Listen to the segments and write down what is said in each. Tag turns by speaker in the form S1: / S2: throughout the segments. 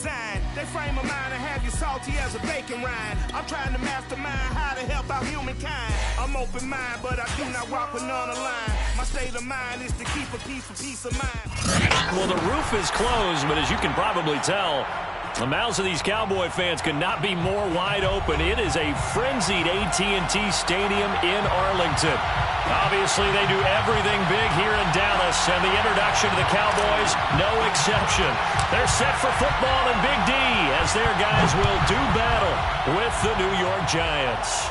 S1: design. They frame of mind and have you salty as a bacon rind. I'm trying to mastermind how to help out humankind. I'm open mind, but I do not walk with none aligned. My state of mind is to keep a peace of mind.
S2: Well, the roof is closed, but as you can probably tell, the mouths of these Cowboy fans could not be more wide open. It is a frenzied AT&T Stadium in Arlington. Obviously, they do everything big here in Dallas, and the introduction to the Cowboys, no exception. They're set for football in Big D as their guys will do battle with the New York Giants.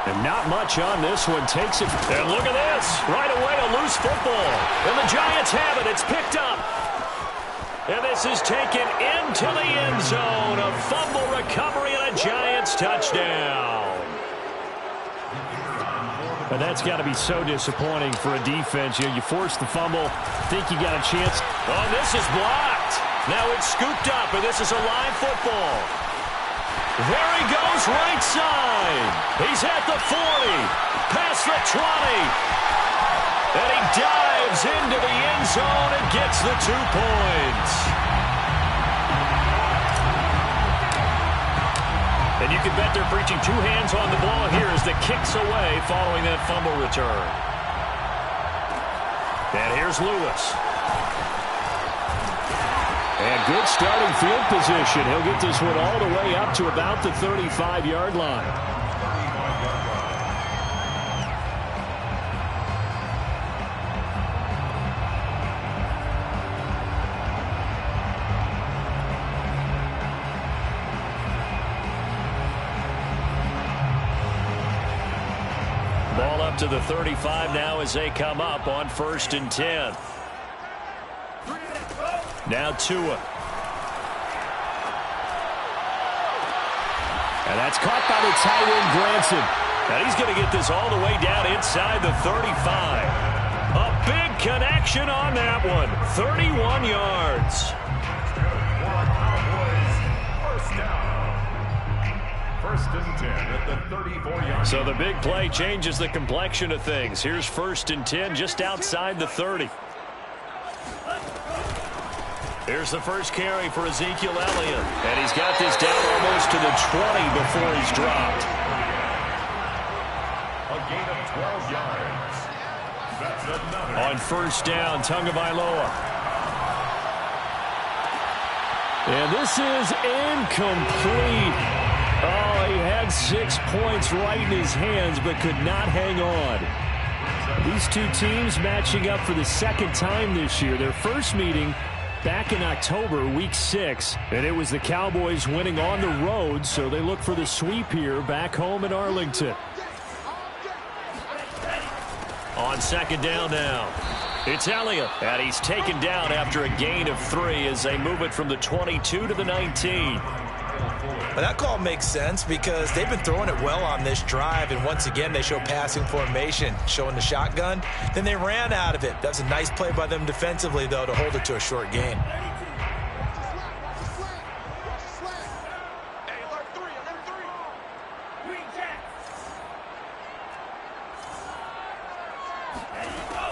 S2: And not much on this one. Takes it. And look at this. Right away, a loose football. And the Giants have it. It's picked up. And this is taken into the end zone. A fumble recovery and a Giants touchdown. And that's got to be so disappointing for a defense. You force the fumble, think you got a chance. Oh, this is blocked. Now it's scooped up, and this is a live football. There he goes, right side. He's at the 40, past the 20. And he dives into the end zone and gets the 2 points. And you can bet they're preaching two hands on the ball here as the kick's away following that fumble return. And here's Lewis. And good starting field position. He'll get this one all the way up to about the 35-yard line. Ball up to the 35 now as they come up on 1st and 10. Now Tua. And that's caught by the tight end, Granson. And he's going to get this all the way down inside the 35. A big connection on that one. 31 yards.
S3: First down. 1st and 10 at the 34-yard.
S2: So the big play changes the complexion of things. Here's 1st and 10 just outside the 30. Here's the first carry for Ezekiel Elliott. And he's got this down almost to the 20 before he's dropped.
S3: A gain of 12 yards. That's another.
S2: On 1st down, Tagovailoa. And this is incomplete. Oh, he had 6 points right in his hands, but could not hang on. These two teams matching up for the second time this year. Their first meeting back in October, week 6, and it was the Cowboys winning on the road, so they look for the sweep here back home in Arlington. On 2nd down now, it's Elliott, and he's taken down after a gain of 3 as they move it from the 22 to the 19.
S4: But that call makes sense because they've been throwing it well on this drive, and once again they show passing formation, showing the shotgun. Then they ran out of it. That's a nice play by them defensively, though, to hold it to a short gain.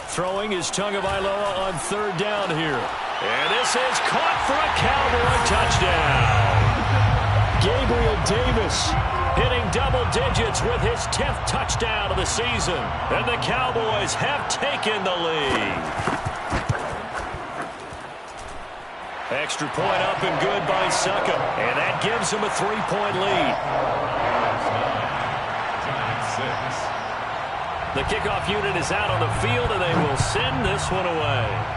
S2: Throwing is Tagovailoa on 3rd down here. And this is caught for a Cowboy touchdown. Gabriel Davis hitting double digits with his 10th touchdown of the season. And the Cowboys have taken the lead. Extra point up and good by Succop. And that gives them a 3-point lead. The kickoff unit is out on the field, and they will send this one away.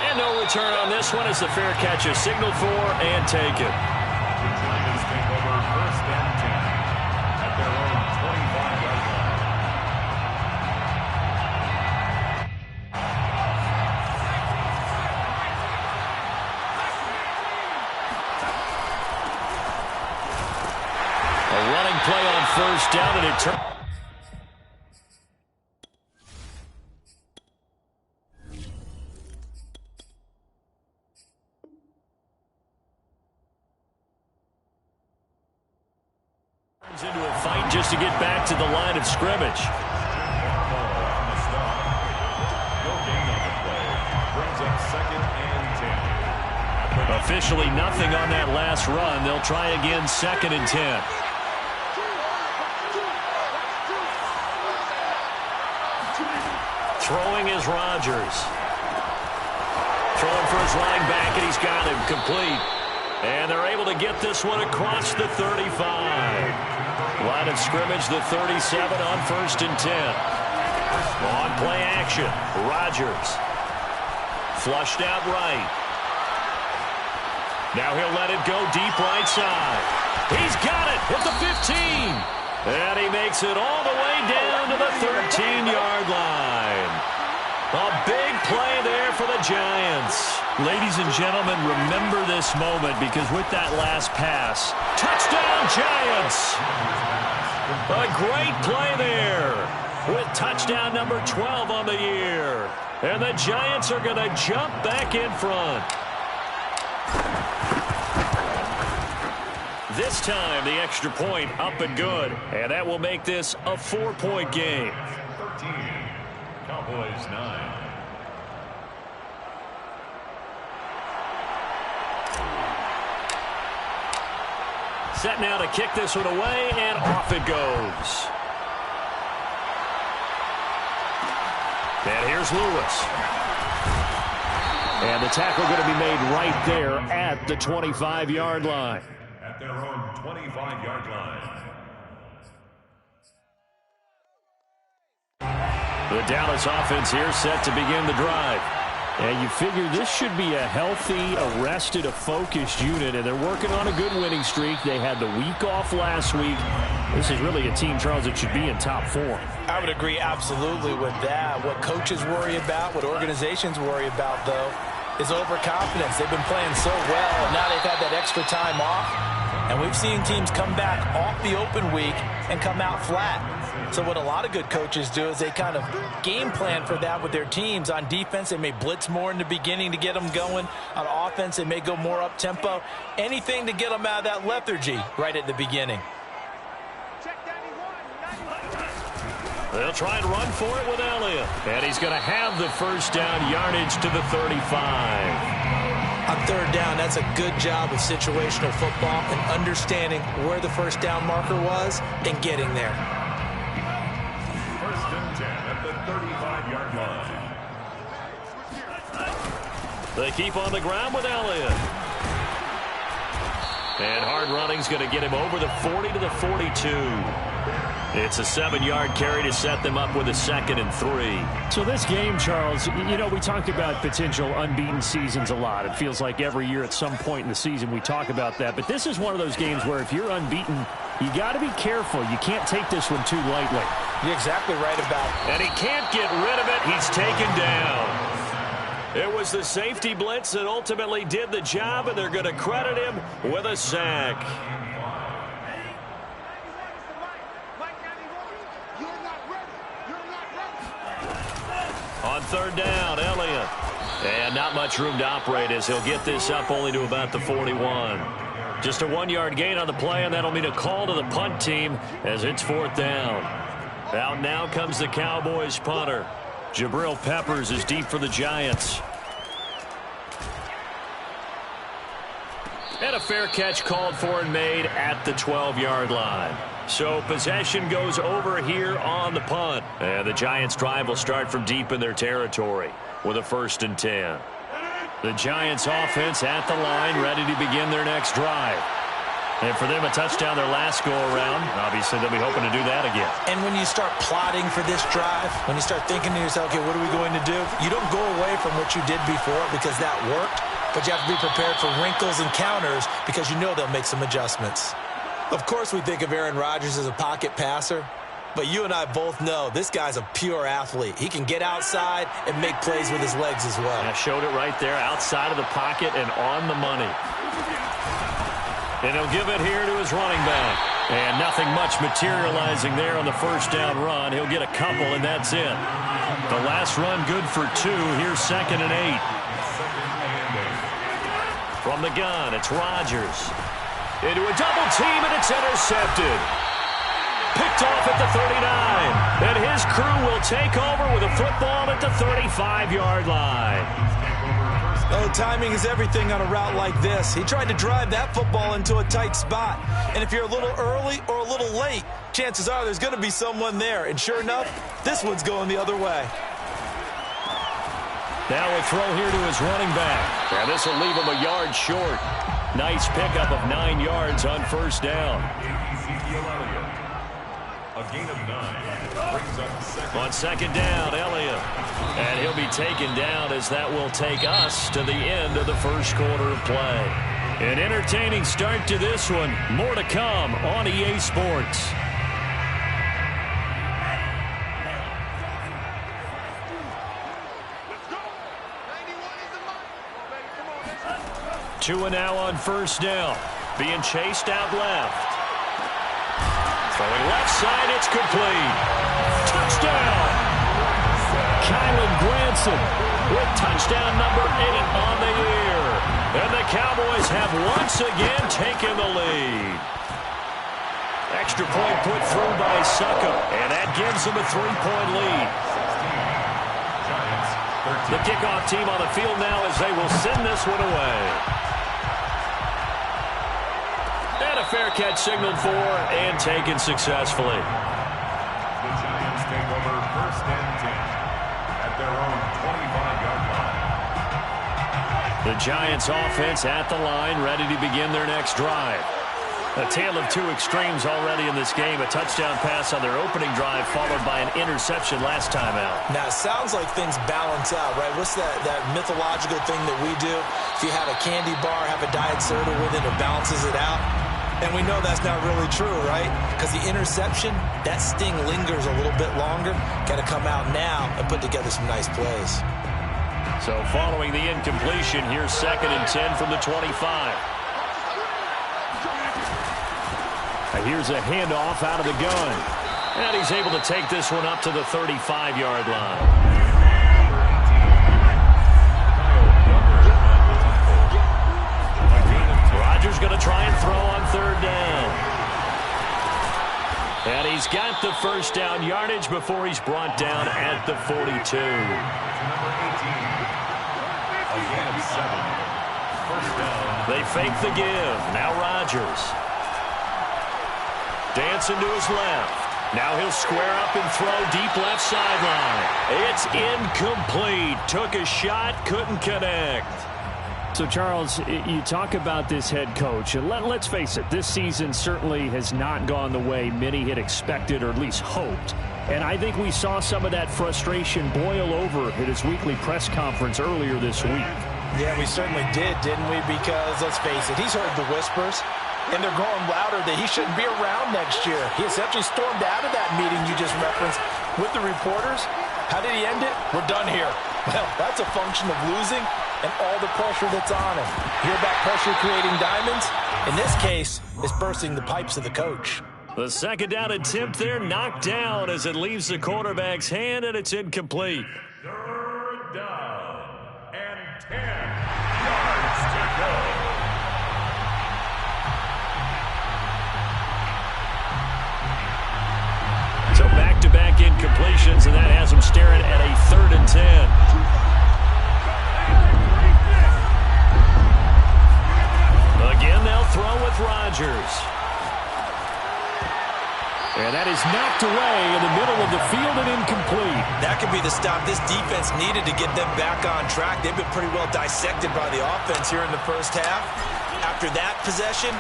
S2: And no return on this one as the fair catch is signaled for and taken.
S3: The Giants take over 1st and 10 at their own 25-yard line.
S2: A running play on 1st down, and it turns. Into a fight just to get back to the line of scrimmage.
S3: No gain on the play. Brings up 2nd and 10.
S2: Officially nothing on that last run. They'll try again, 2nd and 10. Throwing is Rodgers. Throwing for his running back, and he's got him complete. And they're able to get this one across the 35. Line of scrimmage, the 37 on 1st and 10. On play action, Rodgers. Flushed out right. Now he'll let it go deep right side. He's got it at the 15. And he makes it all the way down to the 13-yard line. A big play there for the Giants. Ladies and gentlemen, remember this moment because with that last pass, touchdown Giants! A great play there with touchdown number 12 on the year. And the Giants are going to jump back in front. This time, the extra point up and good. And that will make this a 4-point game.
S3: 13, Cowboys 9.
S2: Set now to kick this one away, and off it goes. And here's Lewis. And the tackle going to be made right there at the 25-yard line.
S3: At their own 25-yard line.
S2: The Dallas offense here set to begin the drive. And you figure this should be a healthy, a rested, a focused unit, and they're working on a good winning streak. They had the week off last week. This is really a team, Charles, that should be in top form.
S4: I would agree absolutely with that. What coaches worry about, what organizations worry about, though, is overconfidence. They've been playing so well, and now they've had that extra time off. And we've seen teams come back off the open week and come out flat. So what a lot of good coaches do is they kind of game plan for that with their teams. On defense, they may blitz more in the beginning to get them going. On offense, they may go more up-tempo. Anything to get them out of that lethargy right at the beginning.
S2: They'll try and run for it with Elliott. And he's going to have the first down yardage to the 35.
S4: On 3rd down, that's a good job of situational football and understanding where the first down marker was and getting there.
S3: 1st and 10 at the 35-yard line.
S2: They keep on the ground with Elliott. And hard running's going to get him over the 40 to the 42. It's a 7-yard carry to set them up with a 2nd and 3.
S5: So this game, Charles, you know, we talk about potential unbeaten seasons a lot. It feels like every year at some point in the season we talk about that. But this is one of those games where if you're unbeaten, you got to be careful. You can't take this one too lightly.
S4: You're exactly right about it.
S2: And he can't get rid of it. He's taken down. It was the safety blitz that ultimately did the job, and they're going to credit him with a sack. On 3rd down, Elliott. And not much room to operate as he'll get this up only to about the 41. Just a 1-yard gain on the play, and that'll mean a call to the punt team as it's 4th down. Out now comes the Cowboys punter. Jabril Peppers is deep for the Giants. And a fair catch called for and made at the 12-yard line. So possession goes over here on the punt. And the Giants' drive will start from deep in their territory with a 1st and 10. The Giants' offense at the line, ready to begin their next drive. And for them, a touchdown their last go-around. Obviously, they'll be hoping to do that again.
S4: And when you start plotting for this drive, when you start thinking to yourself, okay, what are we going to do? You don't go away from what you did before because that worked, but you have to be prepared for wrinkles and counters because you know they'll make some adjustments. Of course, we think of Aaron Rodgers as a pocket passer, but you and I both know this guy's a pure athlete. He can get outside and make plays with his legs as well.
S2: I showed it right there, outside of the pocket and on the money. And he'll give it here to his running back. And nothing much materializing there on the 1st down run. He'll get a couple, and that's it. The last run good for 2. Here's 2nd and 8. From the gun, it's Rodgers. Into a double team, and it's intercepted. Picked off at the 39. And his crew will take over with a football at the 35-yard line.
S4: Well, timing is everything on a route like this. He tried to drive that football into a tight spot. And if you're a little early or a little late, chances are there's going to be someone there. And sure enough, this one's going the other way.
S2: Now a throw here to his running back. And this will leave him a yard short. Nice pickup of 9 yards on first down.
S3: A gain of 9. Brings up second.
S2: On second down, Elliott. And he'll be taken down as that will take us to the end of the first quarter of play. An entertaining start to this one. More to come on EA Sports. Two and now on first down. Being chased out left. Throwing left side, it's complete. Touchdown! Kylen Granson with touchdown number 8 on the year. And the Cowboys have once again taken the lead. Extra point put through by Succop, and that gives them a 3-point lead. The kickoff team on the field now as they will send this one away. And a fair catch signaled for and taken successfully.
S3: The Giants take over first and 10 at their own 25-yard line.
S2: The Giants offense at the line, ready to begin their next drive. A tale of two extremes already in this game. A touchdown pass on their opening drive followed by an interception last time out.
S4: Now, it sounds like things balance out, right? What's that mythological thing that we do? If you have a candy bar, have a diet soda with it, it balances it out. And we know that's not really true, right? Because the interception, that sting lingers a little bit longer. Got to come out now and put together some nice plays.
S2: So following the incompletion, here's 2nd and 10 from the 25. Here's a handoff out of the gun. And he's able to take this one up to the 35-yard line. Rodgers going to try and throw on 3rd down. And he's got the first down yardage before he's brought down at the 42.
S3: Number 18. A gain of 7. First down.
S2: They fake the give. Now Rodgers. Dancing to his left. Now he'll square up and throw deep left sideline. It's incomplete. Took a shot, couldn't connect.
S5: So, Charles, you talk about this head coach. And let's face it, this season certainly has not gone the way many had expected or at least hoped. And I think we saw some of that frustration boil over at his weekly press conference earlier this week.
S4: Yeah, we certainly did, didn't we? Because, let's face it, he's heard the whispers. And they're growing louder that he shouldn't be around next year. He essentially stormed out of that meeting you just referenced with the reporters. How did he end it? We're done here. Well, that's a function of losing and all the pressure that's on him. Hear about pressure creating diamonds? In this case, it's bursting the pipes of the coach.
S2: The second down attempt there knocked down as it leaves the quarterback's hand, and it's incomplete.
S3: 3rd down and 10 yards to go.
S2: So back-to-back incompletions, and that has him staring at a 3rd and 10. Again, they'll throw with Rodgers. And that is knocked away in the middle of the field and incomplete.
S4: That could be the stop this defense needed to get them back on track. They've been pretty well dissected by the offense here in the first half. After that possession,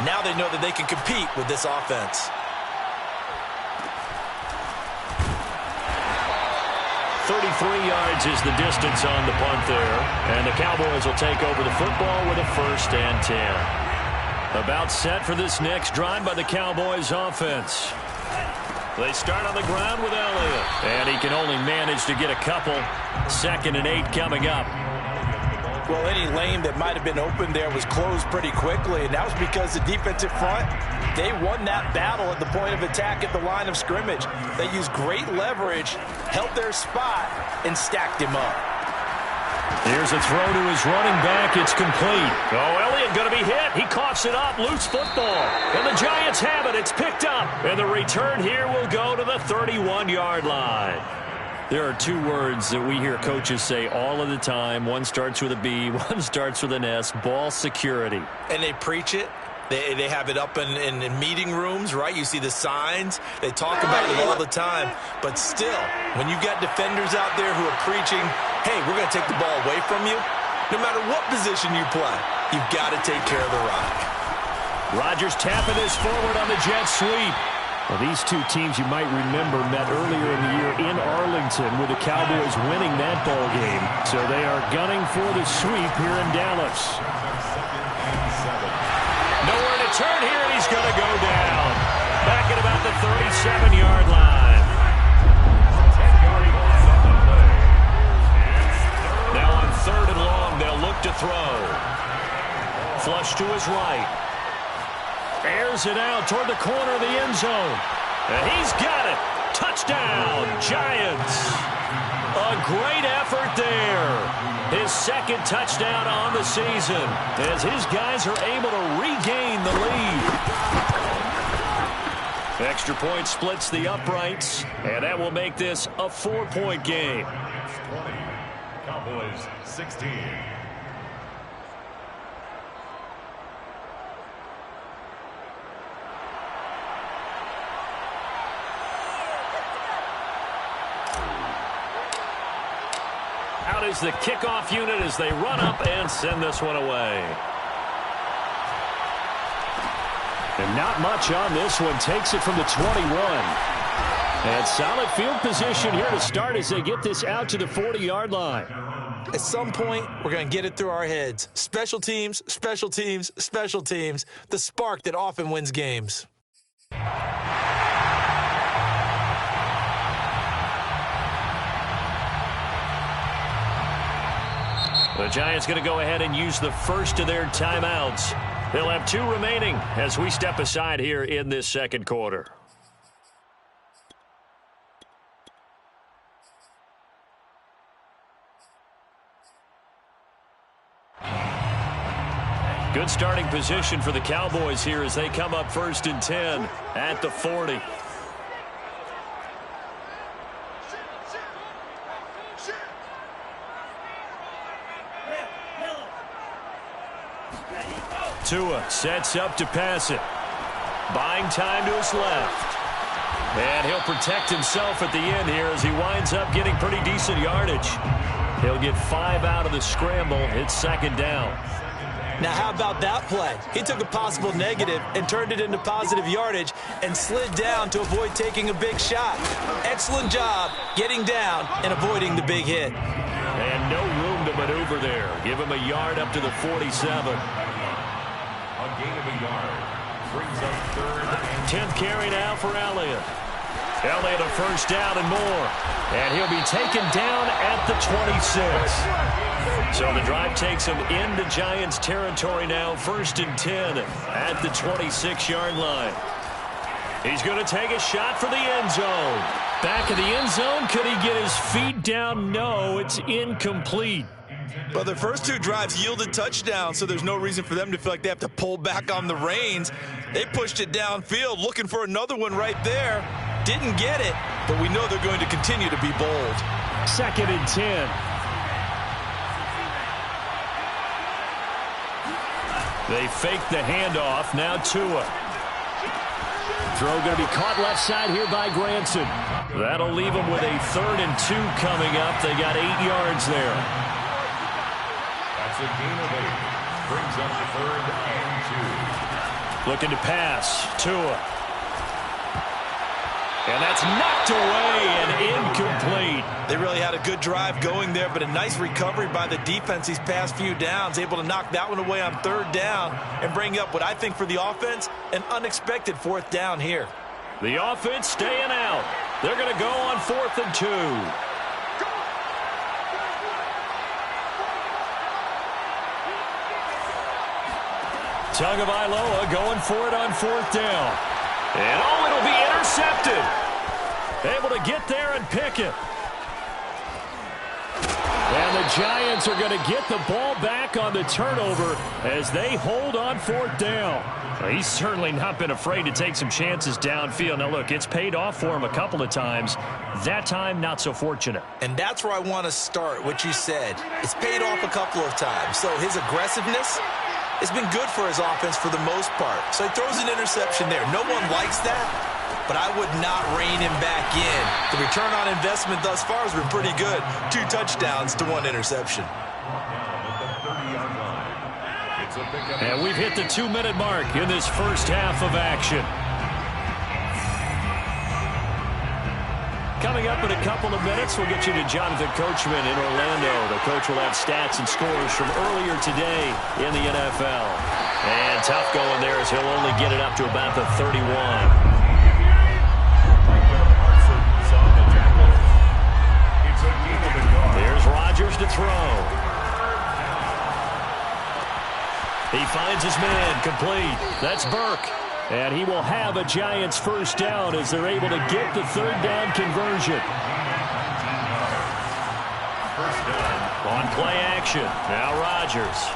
S4: now they know that they can compete with this offense.
S2: 33 yards is the distance on the punt there. And the Cowboys will take over the football with a 1st and 10. About set for this next drive by the Cowboys offense. They start on the ground with Elliott. And he can only manage to get a couple. 2nd and 8 coming up.
S4: Well, any lane that might have been open there was closed pretty quickly, and that was because the defensive front, they won that battle at the point of attack at the line of scrimmage. They used great leverage, held their spot, and stacked him up.
S2: Here's a throw to his running back. It's complete. Oh, Elliott going to be hit. He coughs it up. Loose football. And the Giants have it. It's picked up. And the return here will go to the 31-yard line. There are two words that we hear coaches say all of the time. One starts with a B, one starts with an S, ball security.
S4: And they preach it. They have it up in meeting rooms, right? You see the signs. They talk about it all the time. But still, when you got defenders out there who are preaching, hey, we're going to take the ball away from you, no matter what position you play, you've got to take care of the rock.
S2: Rodgers tapping this forward on the jet sweep.
S5: Well, these two teams you might remember met earlier in the year in Arlington with the Cowboys winning that ball game. So they are gunning for the sweep here in Dallas.
S2: Nowhere to turn here, and he's going to go down. Back at about the 37-yard line. Now on 3rd and long, they'll look to throw. Flush to his right. Airs it out toward the corner of the end zone. And he's got it. Touchdown, Giants. A great effort there. His 2nd touchdown on the season as his guys are able to regain the lead. Extra point splits the uprights, and that will make this a 4-point game.
S3: 20, Cowboys 16.
S2: Out is the kickoff unit as they run up and send this one away.
S5: And not much on this one. Takes it from the 21. And solid field position here to start as they get this out to the 40-yard line.
S4: At some point, we're going to get it through our heads. Special teams, special teams, special teams. The spark that often wins games.
S2: The Giants going to go ahead and use the first of their timeouts. They'll have 2 remaining as we step aside here in this 2nd quarter. Good starting position for the Cowboys here as they come up 1st and 10 at the 40. Tua sets up to pass it. Buying time to his left. And he'll protect himself at the end here as he winds up getting pretty decent yardage. He'll get 5 out of the scramble. It's 2nd down.
S4: Now, how about that play? He took a possible negative and turned it into positive yardage and slid down to avoid taking a big shot. Excellent job getting down and avoiding the big hit.
S2: And no room to maneuver there. Give him a yard up to the 47.
S3: A gain of a yard. Brings up 3rd and
S2: 10th carry now for Elliott. Elliott a 1st down and more. And he'll be taken down at the 26. So the drive takes him into Giants territory now. 1st and 10 at the 26-yard line. He's going to take a shot for the end zone. Back of the end zone. Could he get his feet down? No, it's incomplete.
S4: Well, their first 2 drives yielded touchdowns, so there's no reason for them to feel like they have to pull back on the reins. They pushed it downfield, looking for another one right there. Didn't get it, but we know they're going to continue to be bold.
S5: 2nd and 10.
S2: They fake the handoff. Now Tua.
S5: Throw going to be caught left side here by Granson.
S2: That'll leave them with a 3rd and 2 coming up. They got 8 yards there.
S3: that's a gain of 8. Brings up 3rd and 2.
S2: Looking to pass. Tua. And that's knocked away and incomplete.
S4: They really had a good drive going there, but a nice recovery by the defense these past few downs, able to knock that one away on 3rd down and bring up what I think for the offense, an unexpected 4th down here.
S2: The offense staying out. They're going to go on 4th and 2. Tagovailoa going for it on 4th down. And it'll be intercepted. Able to get there and pick it. And the Giants are going to get the ball back on the turnover as they hold on 4th down. Well, he's certainly not been afraid to take some chances downfield. Now, look, it's paid off for him a couple of times. That time, not so fortunate.
S4: And that's where I want to start, what you said. It's paid off a couple of times. So his aggressiveness has been good for his offense for the most part. So he throws an interception there. No one likes that, but I would not rein him back in. The return on investment thus far has been pretty good. 2 touchdowns to 1 interception.
S2: And we've hit the 2-minute mark in this first half of action. Coming up in a couple of minutes, we'll get you to Jonathan Coachman in Orlando. The coach will have stats and scores from earlier today in the NFL. And tough going there as he'll only get it up to about the 31. Here's Rodgers to throw. He finds his man, complete. That's Burke. And he will have a Giants first down as they're able to get the 3rd down conversion. On play action, now Rodgers.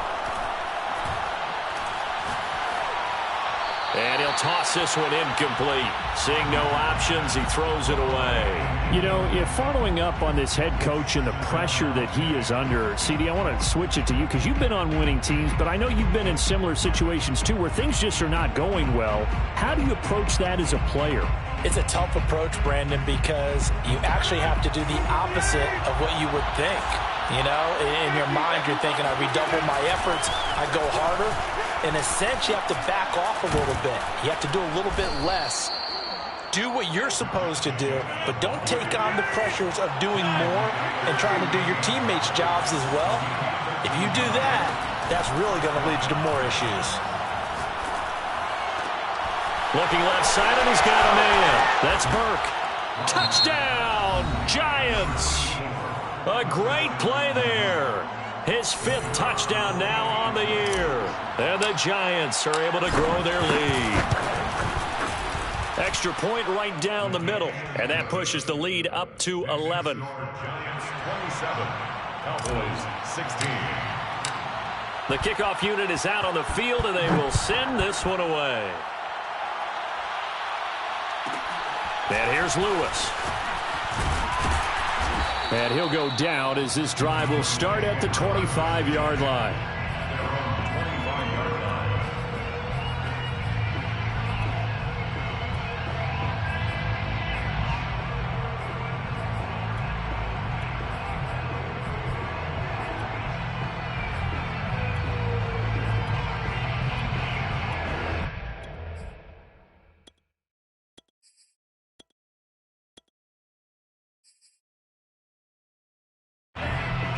S2: And he'll toss this one incomplete. Seeing no options, he throws it away.
S5: You know, if following up on this head coach and the pressure that he is under, CD, I want to switch it to you because you've been on winning teams, but I know you've been in similar situations too where things just are not going well. How do you approach that as a player?
S4: It's a tough approach, Brandon, because you actually have to do the opposite of what you would think. You know, in your mind, you're thinking, I redouble my efforts, I go harder. In a sense, you have to back off a little bit. You have to do a little bit less. Do what you're supposed to do, but don't take on the pressures of doing more and trying to do your teammates' jobs as well. If you do that, that's really going to lead you to more issues.
S2: Looking left side, and he's got a man. That's Burke. Touchdown, Giants. A great play there. His 5th touchdown now on the year. And the Giants are able to grow their lead. Extra point right down the middle. And that pushes the lead up to 11.
S3: Giants 27, Cowboys 16.
S2: The kickoff unit is out on the field, and they will send this one away. And here's Lewis. And he'll go down as this drive will start at the 25-yard line.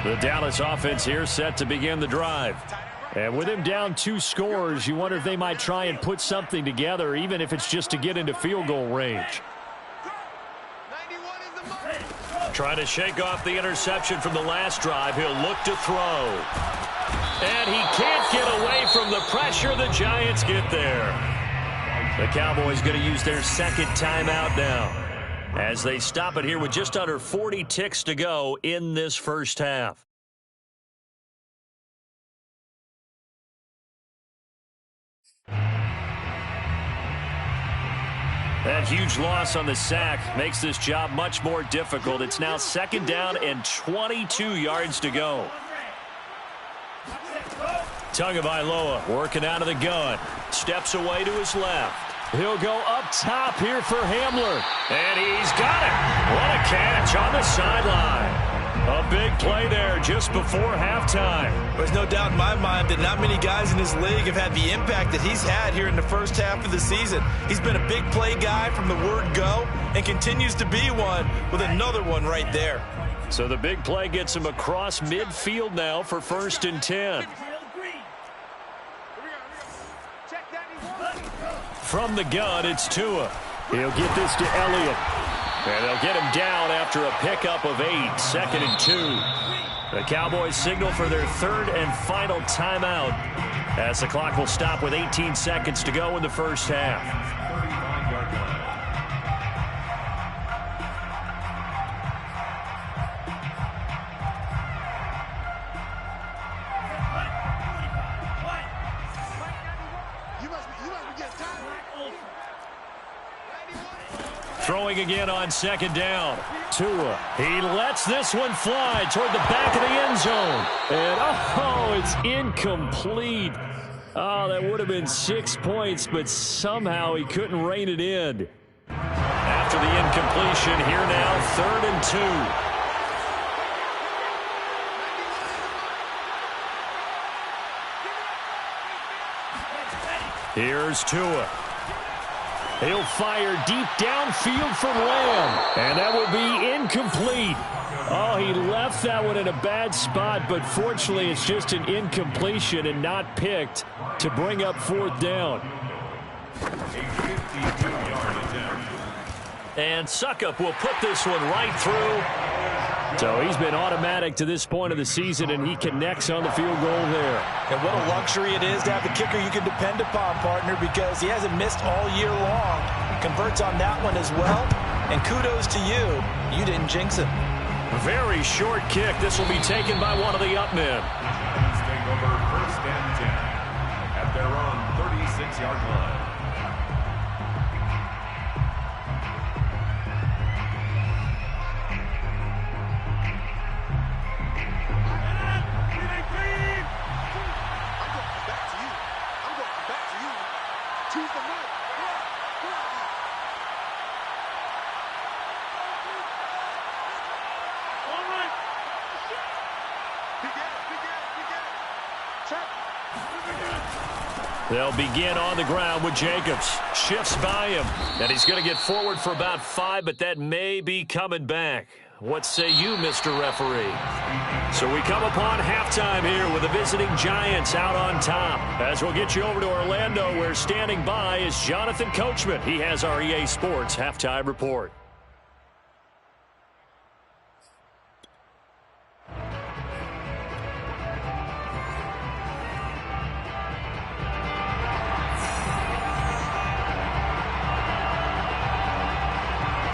S2: The Dallas offense here set to begin the drive. And with him down 2 scores, you wonder if they might try and put something together, even if it's just to get into field goal range. Trying to shake off the interception from the last drive. He'll look to throw. And he can't get away from the pressure. The Giants get there. The Cowboys going to use their 2nd timeout now, as they stop it here with just under 40 ticks to go in this first half. That huge loss on the sack makes this job much more difficult. It's now 2nd down and 22 yards to go. Tagovailoa working out of the gun. Steps away to his left. He'll go up top here for Hamler. And he's got it. What a catch on the sideline. A big play there just before halftime.
S4: There's no doubt in my mind that not many guys in this league have had the impact that he's had here in the first half of the season. He's been a big play guy from the word go and continues to be one with another one right there.
S2: So the big play gets him across midfield now for 1st and 10. From the gun, it's Tua. He'll get this to Elliott. And they'll get him down after a pickup of 8, 2nd and 2. The Cowboys signal for their 3rd and final timeout, as the clock will stop with 18 seconds to go in the first half. Throwing again on second down. Tua. He lets this one fly toward the back of the end zone. And, it's incomplete. Oh, that would have been 6 points, but somehow he couldn't rein it in. After the incompletion, here now, 3rd and 2. Here's Tua. He'll fire deep downfield for Lamb, and that will be incomplete. Oh, he left that one in a bad spot, but fortunately it's just an incompletion and not picked to bring up 4th down.
S3: A 52-yard attempt.
S2: And Succop will put this one right through. So he's been automatic to this point of the season, and he connects on the field goal there.
S4: And what a luxury it is to have a kicker you can depend upon, partner, because he hasn't missed all year long. Converts on that one as well, and kudos to you. You didn't jinx him.
S2: Very short kick. This will be taken by one of the up men.
S3: Giants take over 1st and 10 at their own 36-yard line.
S2: They'll begin on the ground with Jacobs. Shifts by him. And he's going to get forward for about 5, but that may be coming back. What say you, Mr. Referee? So we come upon halftime here with the visiting Giants out on top. As we'll get you over to Orlando, where standing by is Jonathan Coachman. He has our EA Sports halftime report.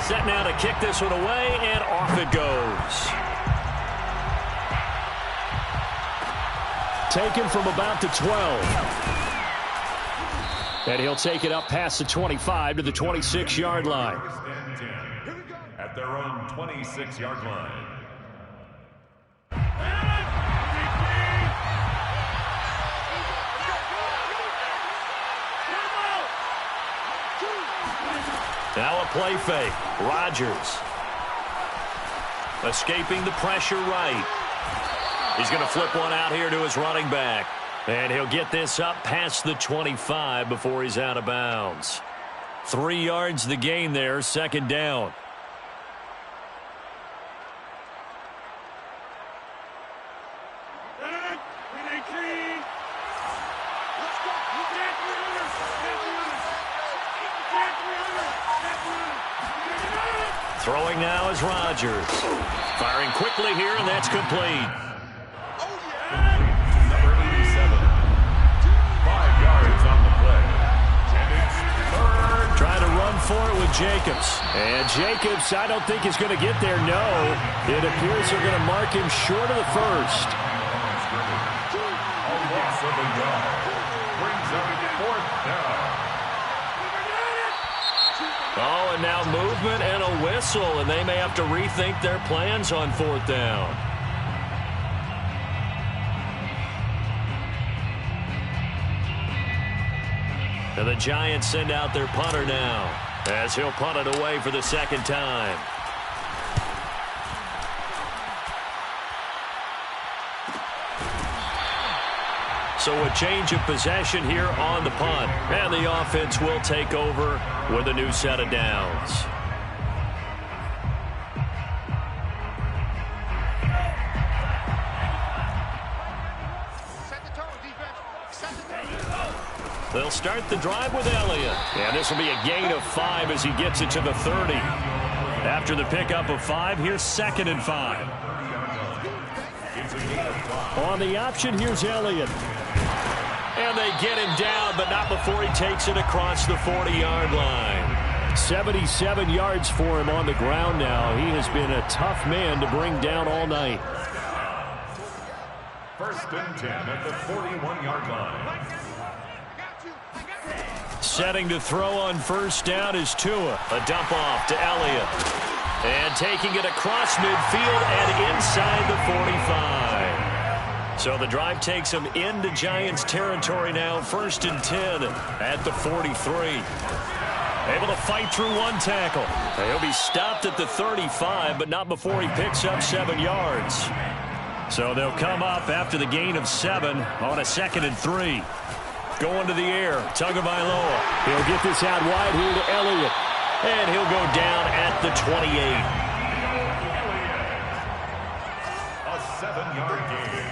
S2: Set now to kick this one away, and off it goes. Taken from about the 12. And he'll take it up past the 25 to the 26-yard line.
S3: 1st and 10 at their own 26-yard line.
S2: Now a play fake. Rodgers. Escaping the pressure right. He's going to flip one out here to his running back. And he'll get this up past the 25 before he's out of bounds. 3 yards the gain there, 2nd down. Throwing now is Rodgers. Firing quickly here, and that's complete.
S3: Number 87. 5 yards on the play. And it's 3rd.
S2: Trying to run for it with Jacobs. And Jacobs, I don't think is going to get there. No. It appears they're going to mark him short of the 1st.
S3: A loss of a yard. Brings up 4th down.
S2: Oh, and now movement and a whistle, and they may have to rethink their plans on 4th down. And the Giants send out their punter now, as he'll punt it away for the 2nd time. So a change of possession here on the punt. And the offense will take over with a new set of downs. They'll start the drive with Elliott. And this will be a gain of 5 as he gets it to the 30. After the pickup of 5, here's 2nd and 5. On the option, here's Elliott. And they get him down, but not before he takes it across the 40-yard line. 77 yards for him on the ground now. He has been a tough man to bring down all night.
S3: 1st and 10 at the 41-yard line.
S2: Setting to throw on first down is Tua. A dump off to Elliott. And taking it across midfield and inside the 45. So the drive takes him into Giants territory now. 1st and 10 at the 43. Able to fight through one tackle. He'll be stopped at the 35, but not before he picks up 7 yards. So they'll come up after the gain of 7 on a 2nd and 3. Going to the air, Tagovailoa.
S5: He'll get this out wide here to Elliott.
S2: And he'll go down at the 28.
S3: A 7-yard gain.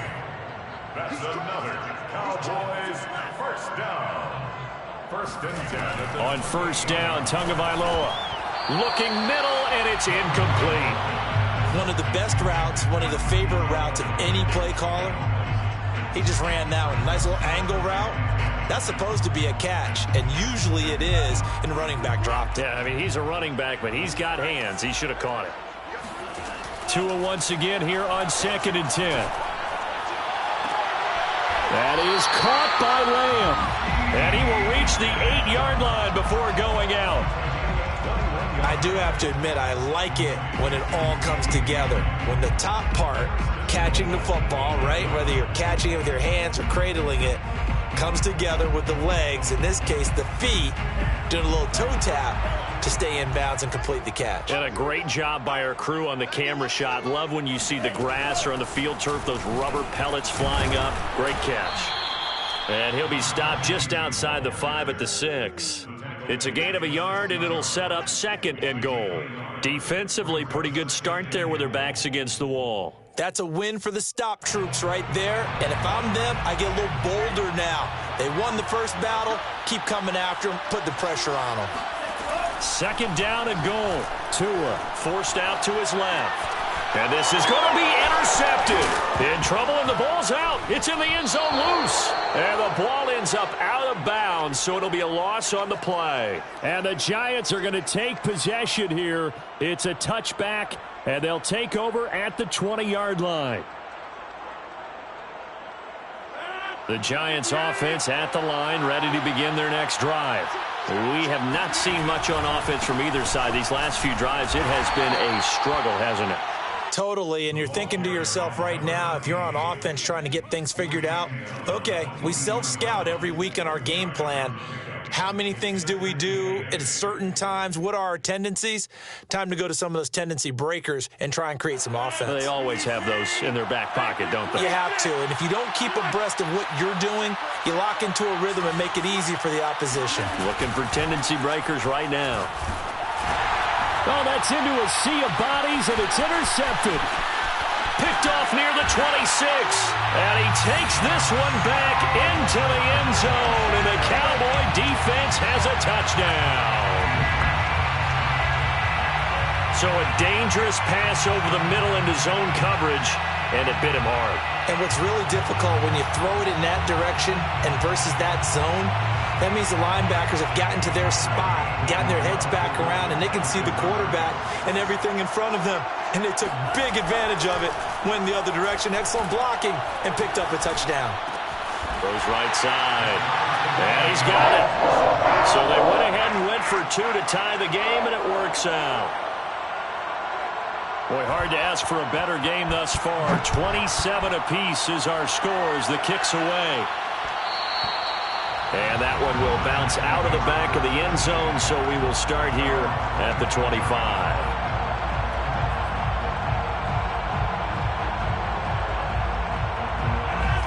S3: That's another Cowboys first down. 1st and 10.
S2: On first down, Tagovailoa looking middle, and it's incomplete.
S4: One of the best routes, one of the favorite routes of any play caller. He just ran that one. Nice little angle route. That's supposed to be a catch, and usually it is, and running back dropped it.
S2: Yeah, I mean, he's a running back, but he's got hands. He should have caught it. Tua once again here on 2nd and 10.
S5: That is caught by Lamb.
S2: And he will reach the 8-yard line before going out.
S4: I do have to admit, I like it when it all comes together. When the top part, catching the football, right, whether you're catching it with your hands or cradling it, comes together with the legs, in this case the feet, doing a little toe tap to stay in bounds and complete the catch.
S2: And a great job by our crew on the camera shot. Love when you see the grass or on the field turf, those rubber pellets flying up. Great catch. And he'll be stopped just outside the 5 at the 6. It's a gain of a yard, and it'll set up 2nd and goal. Defensively, pretty good start there with their backs against the wall.
S4: That's a win for the stop troops right there. And if I'm them, I get a little bolder now. They won the first battle. Keep coming after them. Put the pressure on them.
S2: 2nd down and goal. Tua forced out to his left. And this is going to be intercepted. In trouble, and the ball's out. It's in the end zone loose. And the ball ends up out of bounds, so it'll be a loss on the play.
S5: And the Giants are going to take possession here. It's a touchback, and they'll take over at the 20-yard line.
S2: The Giants offense at the line, ready to begin their next drive. We have not seen much on offense from either side. These last few drives, it has been a struggle, hasn't it?
S4: Totally, and you're thinking to yourself right now, if you're on offense trying to get things figured out, okay, we self-scout every week in our game plan. How many things do we do at certain times? What are our tendencies? Time to go to some of those tendency breakers and try and create some offense.
S2: They always have those in their back pocket, don't they?
S4: You have to, and if you don't keep abreast of what you're doing, you lock into a rhythm and make it easy for the opposition.
S2: Looking for tendency breakers right now.
S5: Oh, that's into a sea of bodies, and it's intercepted.
S2: Picked off near the 26. And he takes this one back into the end zone. And the Cowboy defense has a touchdown. So a dangerous pass over the middle into zone coverage. And it bit him hard.
S4: And what's really difficult when you throw it in that direction and versus that zone, that means the linebackers have gotten to their spot, gotten their heads back around, and they can see the quarterback and everything in front of them. And they took big advantage of it, went the other direction, excellent blocking, and picked up a touchdown.
S2: Goes right side. And he's got it. So they went ahead and went for 2 to tie the game, and it works out. Boy, hard to ask for a better game thus far. 27 apiece is our scores. The kick's away. And that one will bounce out of the back of the end zone, so we will start here at the 25.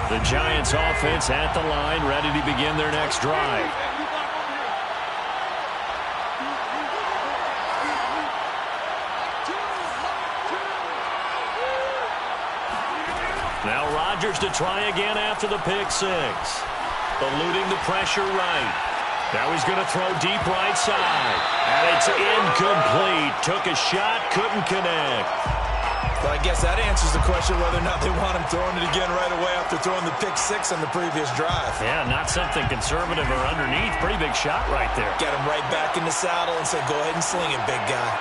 S2: The Giants offense at the line, ready to begin their next drive. Now Rodgers to try again after the pick 6. Eluding the pressure right. Now he's going to throw deep right side. And it's incomplete. Took a shot, couldn't connect.
S4: Well, I guess that answers the question whether or not they want him throwing it again right away after throwing the pick 6 on the previous drive.
S2: Yeah, not something conservative or underneath. Pretty big shot right there.
S4: Get him right back in the saddle and say, go ahead and sling it, big guy.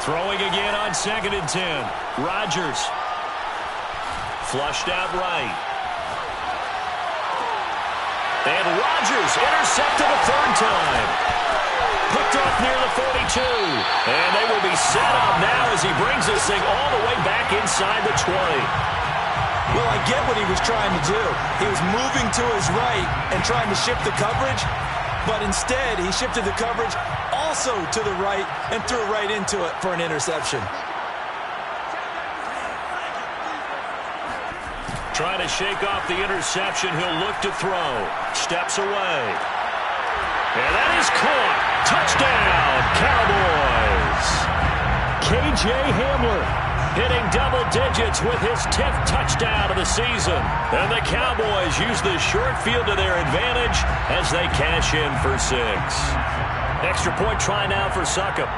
S2: Throwing again on 2nd and 10. Rodgers. Flushed out right. And Rodgers intercepted a third time. Picked off near the 42. And they will be set up now as he brings this thing all the way back inside the 20.
S4: Well, I get what he was trying to do. He was moving to his right and trying to shift the coverage, but instead he shifted the coverage also to the right and threw right into it for an interception.
S2: Trying to shake off the interception. He'll look to throw. Steps away. And that is caught. Touchdown, Cowboys. K.J. Hamler hitting double digits with his 10th touchdown of the season. And the Cowboys use the short field to their advantage as they cash in for 6. Extra point try now for Succop.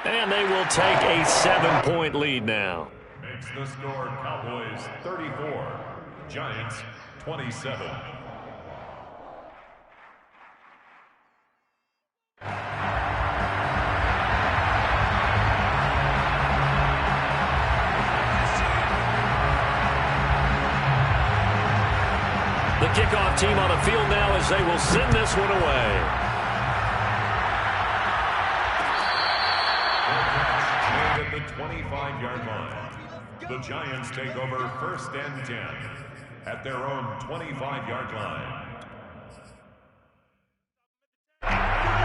S2: And they will take a 7-point lead now.
S3: Makes the score Cowboys 34, Giants 27.
S2: The kickoff team on the field now as they will send this one away.
S3: At the 25-yard line, the Giants take over 1st and 10 at their own 25-yard line.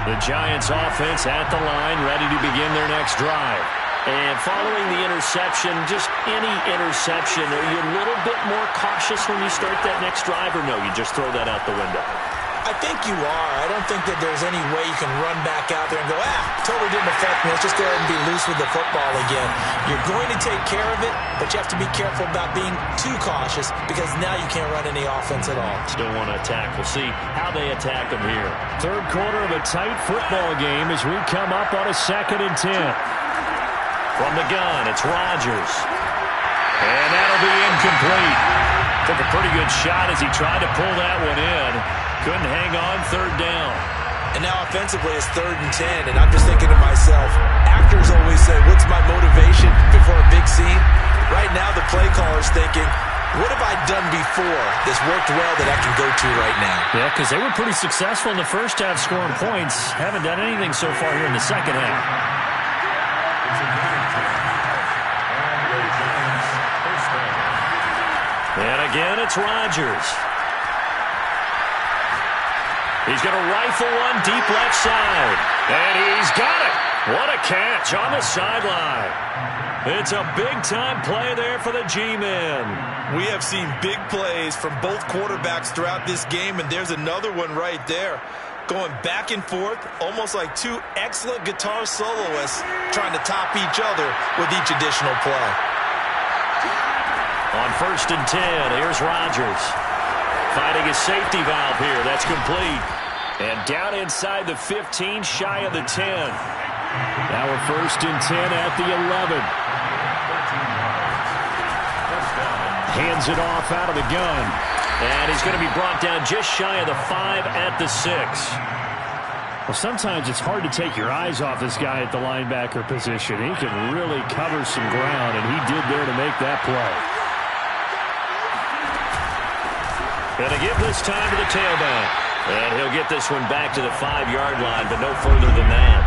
S2: The Giants offense at the line, ready to begin their next drive. And following the interception, just any interception, are you a little bit more cautious when you start that next drive, or no, you just throw that out the window?
S4: I think you are. I don't think that there's any way you can run back out there and go, totally didn't affect me. Let's just go ahead and be loose with the football again. You're going to take care of it, but you have to be careful about being too cautious because now you can't run any offense at all.
S2: Still want to attack. We'll see how they attack them here.
S5: Third quarter of a tight football game as we come up on a 2nd and 10.
S2: From the gun, it's Rodgers. And that'll be incomplete. Took a pretty good shot as he tried to pull that one in. Couldn't hang on, 3rd down.
S4: And now offensively it's 3rd and 10, and I'm just thinking to myself, actors always say, what's my motivation before a big scene? Right now the play caller's thinking, what have I done before that's worked well that I can go to right now?
S5: Yeah, because they were pretty successful in the first half scoring points. Haven't done anything so far here in the second half.
S2: And again, it's Rodgers. He's going to rifle one deep left side. And he's got it. What a catch on the sideline. It's a big-time play there for the G-men.
S4: We have seen big plays from both quarterbacks throughout this game, and there's another one right there. Going back and forth, almost like two excellent guitar soloists trying to top each other with each additional play.
S2: On 1st and 10, here's Rodgers. Finding a safety valve here. That's complete. And down inside the 15, shy of the 10.
S5: Now we're 1st and 10 at the 11. Hands it off out of the gun.
S2: And he's going to be brought down just shy of the 5 at the 6.
S5: Well, sometimes it's hard to take your eyes off this guy at the linebacker position. He can really cover some ground, and he did there to make that play.
S2: Going to give this time to the tailback. And he'll get this one back to the 5-yard line, but no further than that.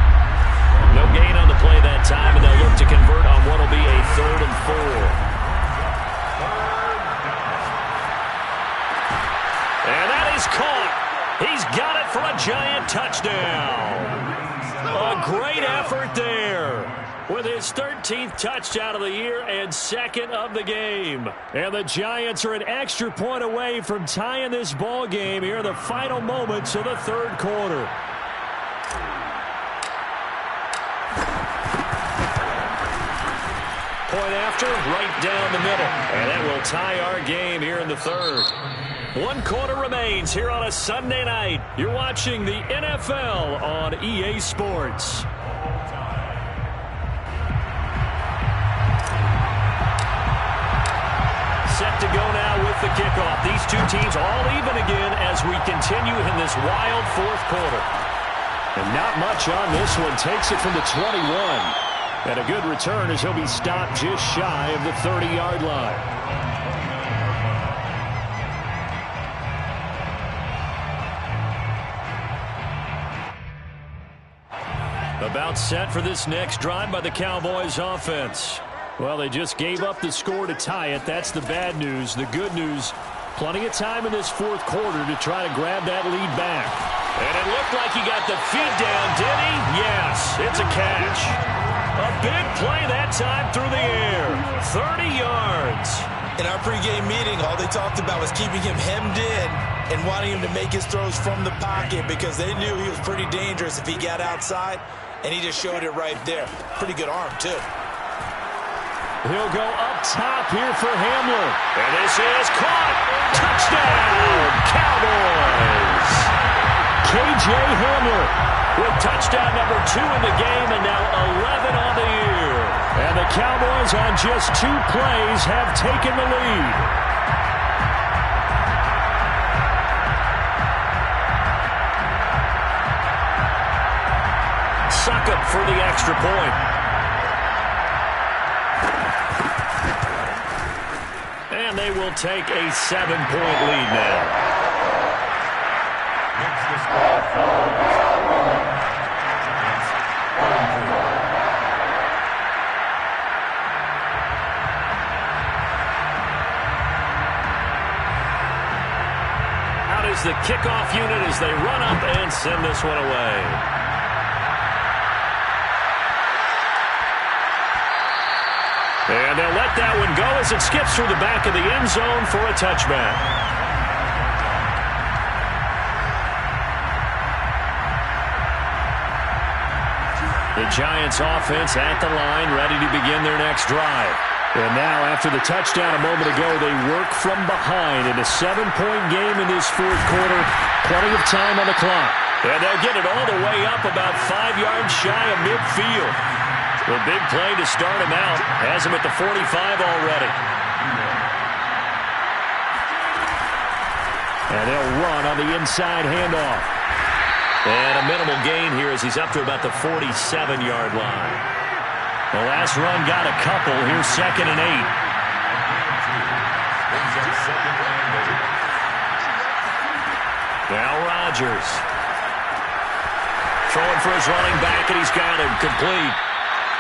S2: No gain on the play that time, and they'll look to convert on what will be a 3rd and 4. And that is caught. He's got it for a Giant touchdown. A great effort there with his 13th touchdown of the year and 2nd of the game.
S5: And the Giants are an extra point away from tying this ball game here in the final moments of the 3rd quarter.
S2: Point after, right down the middle. And that will tie our game here in the 3rd. 1 quarter remains here on a Sunday night. You're watching the NFL on EA Sports. Set to go now with the kickoff. These two teams all even again as we continue in this wild 4th quarter.
S5: And not much on this one. Takes it from the 21. And a good return as he'll be stopped just shy of the 30-yard line.
S2: About set for this next drive by the Cowboys offense.
S5: Well, they just gave up the score to tie it. That's the bad news. The good news, plenty of time in this fourth quarter to try to grab that lead back.
S2: And it looked like he got the feet down, did he? Yes, it's a catch. A big play that time through the air. 30 yards.
S4: In our pregame meeting, all they talked about was keeping him hemmed in and wanting him to make his throws from the pocket because they knew he was pretty dangerous if he got outside, and he just showed it right there. Pretty good arm, too.
S5: He'll go up top here for Hamler.
S2: And this is caught. Touchdown, Cowboys.
S5: K.J. Hamler
S2: with touchdown number 2 in the game and now 11 on the year.
S5: And the Cowboys on just 2 plays have taken the lead.
S2: Succop for the extra point. And they will take a 7-point lead now. Out is the kickoff unit as they run up and send this one away. And they'll let that one go as it skips through the back of the end zone for a touchback. The Giants offense at the line, ready to begin their next drive. And now, after the touchdown a moment ago, they work from behind in a 7-point game in this fourth quarter. Plenty of time on the clock. And they'll get it all the way up about 5 yards shy of midfield. A big play to start him out. Has him at the 45 already.
S5: And they'll run on the inside handoff.
S2: And a minimal gain here as he's up to about the 47-yard line. The last run got a couple. Here's 2nd and 8. Now Rodgers. Throwing for his running back, and he's got him complete.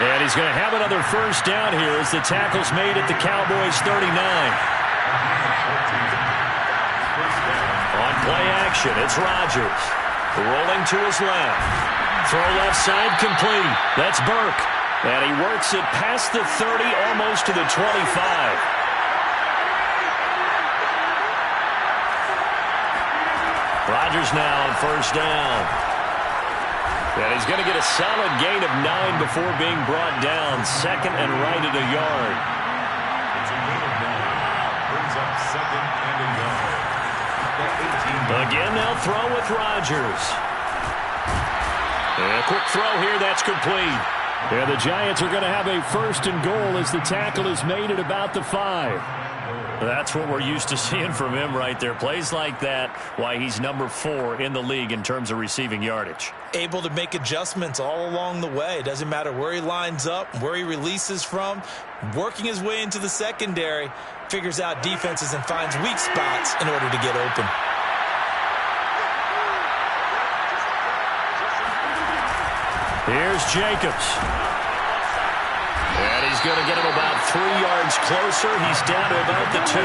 S2: And he's going to have another first down here as the tackle's made at the Cowboys' 39. On play action, it's Rodgers. Rolling to his left. Throw left side complete. That's Burke. And he works it past the 30, almost to the 25. Rodgers now on first down. And he's going to get a solid gain of 9 before being brought down. 2nd and right at a yard.
S3: It's a gain of 9. Brings up 2nd and a yard.
S2: Again, they'll throw with Rodgers. And a quick throw here, that's complete.
S5: Yeah, the Giants are going to have a 1st and goal as the tackle is made at about the 5.
S2: That's what we're used to seeing from him right there. Plays like that, why he's number 4 in the league in terms of receiving yardage.
S4: Able to make adjustments all along the way. Doesn't matter where he lines up, where he releases from. Working his way into the secondary, figures out defenses and finds weak spots in order to get open.
S2: Here's Jacobs. And he's going to get him about 3 yards closer. He's down to about the 2.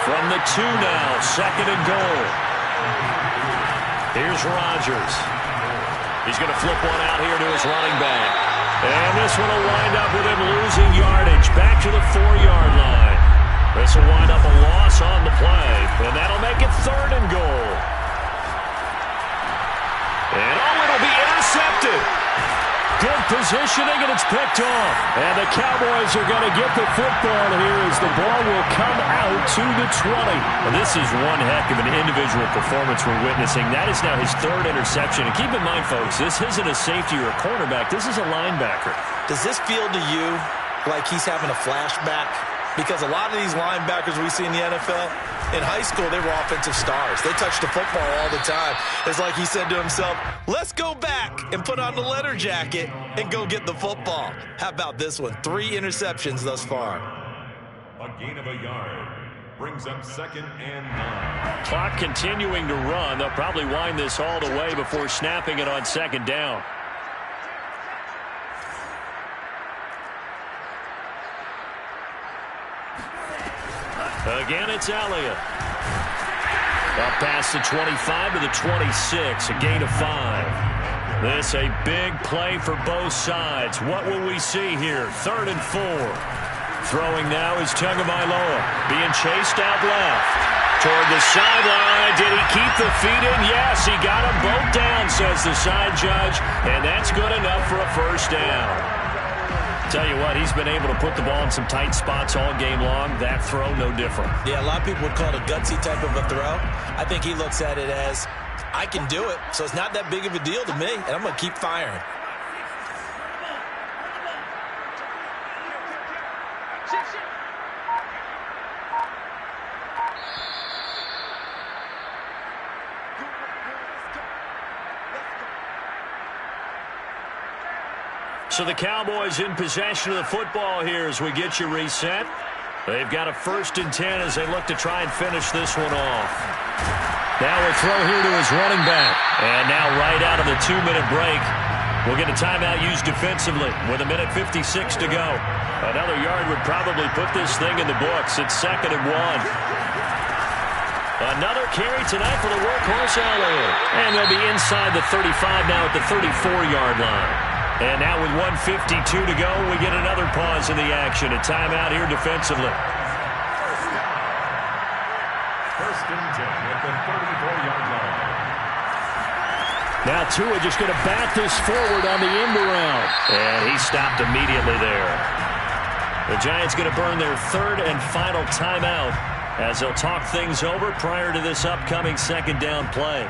S2: From the 2 now, 2nd and goal. Here's Rodgers. He's going to flip one out here to his running back. And this one will wind up with him losing yardage back to the 4-yard line. This will wind up a loss on the play. And that'll make it 3rd and goal. And it'll be intercepted. Good positioning, and it's picked off. And the Cowboys are going to get the football here as the ball will come out to the 20. Well, this is one heck of an individual performance we're witnessing. That is now his 3rd interception. And keep in mind, folks, this isn't a safety or a cornerback. This is a linebacker.
S4: Does this feel to you like he's having a flashback? Because a lot of these linebackers we see in the NFL, in high school, they were offensive stars. They touched the football all the time. It's like he said to himself, let's go back and put on the leather jacket and go get the football. How about this one? 3 interceptions thus far.
S3: A gain of a yard. Brings up 2nd and 9.
S2: Clock continuing to run. They'll probably wind this all the way before snapping it on 2nd down. Again, it's Elliott. Up past the 25 to the 26, a gain of 5. This a big play for both sides. What will we see here? 3rd and 4. Throwing now is Tagovailoa, being chased out left. Toward the sideline. Did he keep the feet in? Yes, he got them both down, says the side judge, and that's good enough for a first down. Tell you what, he's been able to put the ball in some tight spots all game long. That throw, no different.
S4: Yeah, a lot of people would call it a gutsy type of a throw. I think he looks at it as, I can do it, so it's not that big of a deal to me, and I'm going to keep firing.
S2: So the Cowboys in possession of the football here as we get you reset. They've got a 1st and 10 as they look to try and finish this one off. Now a throw here to his running back. And now right out of the 2-minute break, we'll get a timeout used defensively with 1:56 to go. Another yard would probably put this thing in the books. It's 2nd and 1. Another carry tonight for the workhorse Elliott. And they'll be inside the 35 now at the 34-yard line. And now with 1:52 to go, we get another pause in the action. A timeout here defensively.
S3: 1st and 10 at the 34-yard line.
S2: Now Tua just going to bat this forward on the end around. And he stopped immediately there. The Giants going to burn their 3rd and final timeout as they'll talk things over prior to this upcoming 2nd down play.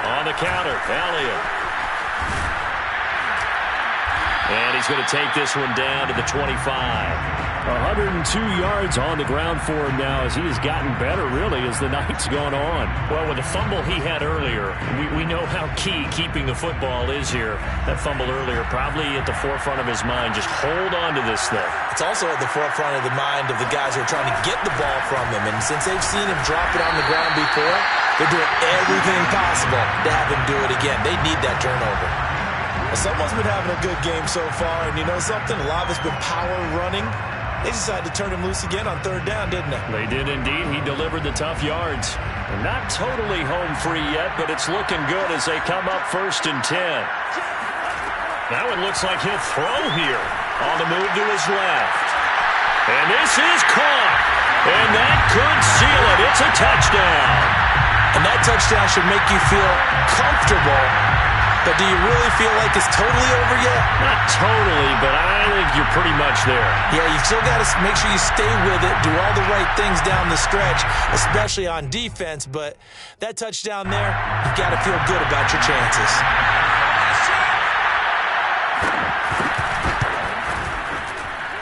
S2: On the counter, Elliott. And he's going to take this one down to the 25.
S5: 102 yards on the ground for him now as he has gotten better, really, as the night's gone on.
S2: Well, with the fumble he had earlier, we know how key keeping the football is here. That fumble earlier probably at the forefront of his mind. Just hold on to this thing.
S4: It's also at the forefront of the mind of the guys who are trying to get the ball from him. And since they've seen him drop it on the ground before, they're doing everything possible to have him do it again. They need that turnover. Well, someone's been having a good game so far, and you know something? A lot of it's been power running. They decided to turn him loose again on 3rd down, didn't they?
S2: They did indeed. He delivered the tough yards. And not totally home free yet, but it's looking good as they come up 1st and 10. That one looks like he'll throw here on the move to his left. And this is caught. And that could seal it. It's a touchdown.
S4: And that touchdown should make you feel comfortable. But do you really feel like it's totally over yet?
S2: Not totally, but I think you're pretty much there.
S4: Yeah, you've still got to make sure you stay with it, do all the right things down the stretch, especially on defense. But that touchdown there, you've got to feel good about your chances.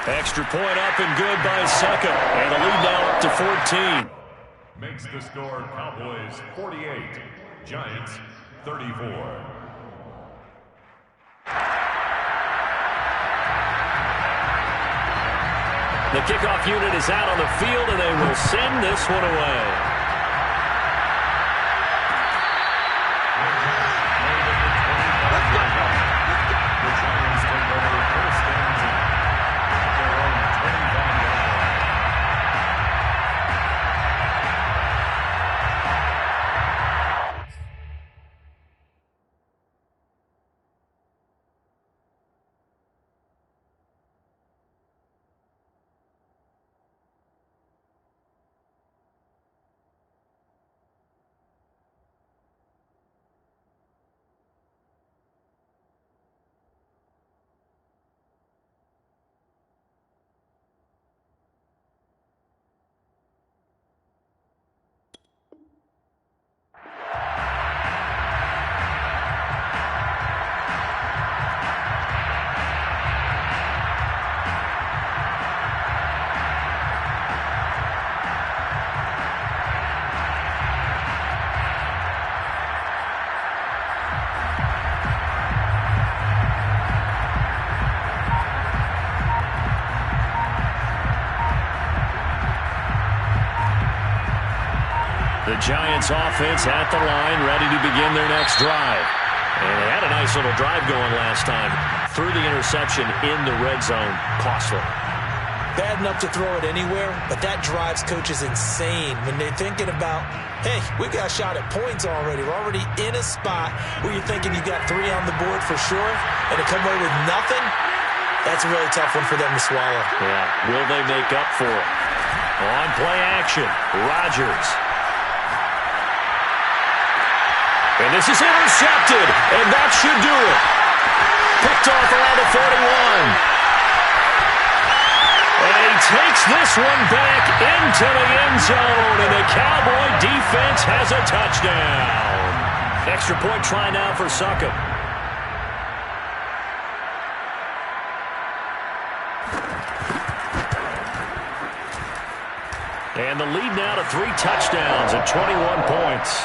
S2: Extra point up and good by Succa. And the lead now up to 14.
S3: Makes the score Cowboys 48, Giants 34.
S2: The kickoff unit is out on the field, and they will send this one away. The Giants offense at the line, ready to begin their next drive. And they had a nice little drive going last time. Threw the interception in the red zone. Costly.
S4: Bad enough to throw it anywhere, but that drives coaches insane when they're thinking about, hey, we got a shot at points already. We're already in a spot where you're thinking you got 3 on the board for sure, and to come away with nothing, that's a really tough one for them to swallow.
S2: Yeah, will they make up for it? On play action, Rodgers. And this is intercepted, and that should do it. Picked off around the 41. And he takes this one back into the end zone, and the Cowboy defense has a touchdown. Extra point try now for Succop. And the lead now to 3 touchdowns and 21 points.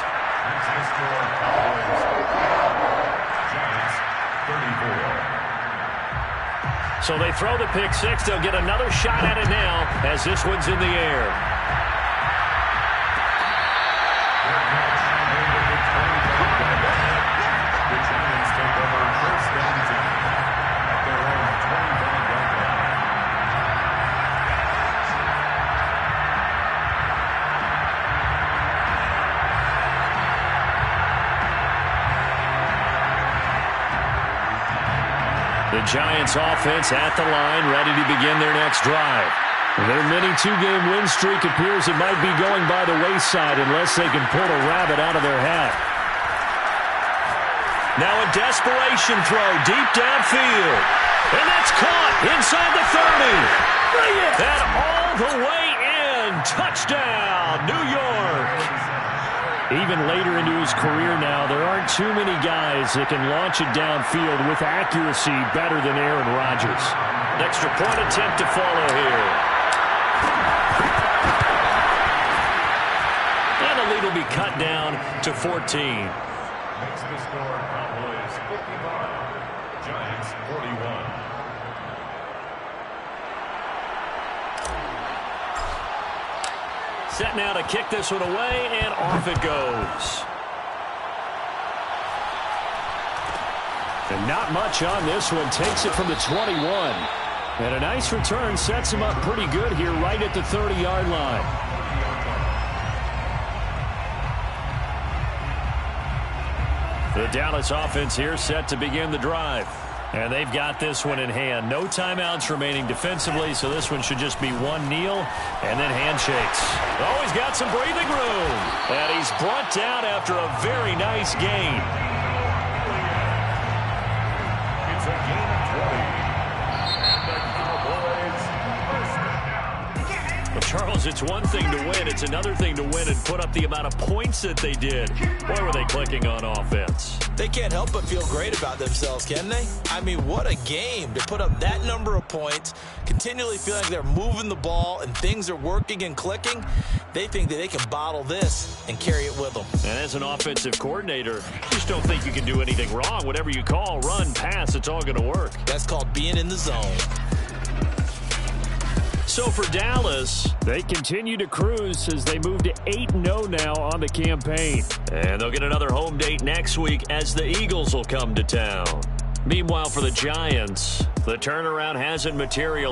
S2: So they throw the pick 6. They'll get another shot at it now as this one's in the air.
S3: The Giants take over first and 10 at their own 25-yard line.
S2: The Giants offense at the line, ready to begin their next drive. Their mini 2-game win streak appears it might be going by the wayside unless they can pull a rabbit out of their hat. Now a desperation throw deep downfield. And that's caught inside the 30. And all the way in. Touchdown, New York. Even later into his career now, there aren't too many guys that can launch it downfield with accuracy better than Aaron Rodgers. Extra point attempt to follow here. And the lead will be cut down to 14.
S3: Makes the score Cowboys 55, Giants 41.
S2: Set now to kick this one away, and off it goes. And not much on this one. Takes it from the 21. And a nice return sets him up pretty good here right at the 30-yard line. The Dallas offense here set to begin the drive. And they've got this one in hand. No timeouts remaining defensively, so this one should just be one kneel and then handshakes. Oh, he's got some breathing room. And he's brought down after a very nice gain.
S3: It's a gain of 20. And the Cowboys first down.
S2: Well, Charles, it's one thing to win. It's another thing to win and put up the amount of points that they did. Boy, were they clicking on offense.
S4: They can't help but feel great about themselves, can they? I mean, what a game to put up that number of points, continually feeling like they're moving the ball and things are working and clicking. They think that they can bottle this and carry it with them.
S2: And as an offensive coordinator, you just don't think you can do anything wrong. Whatever you call, run, pass, it's all going to work.
S4: That's called being in the zone.
S2: So for Dallas, they continue to cruise as they move to 8-0 now on the campaign. And they'll get another home date next week as the Eagles will come to town. Meanwhile, for the Giants, the turnaround hasn't materialized.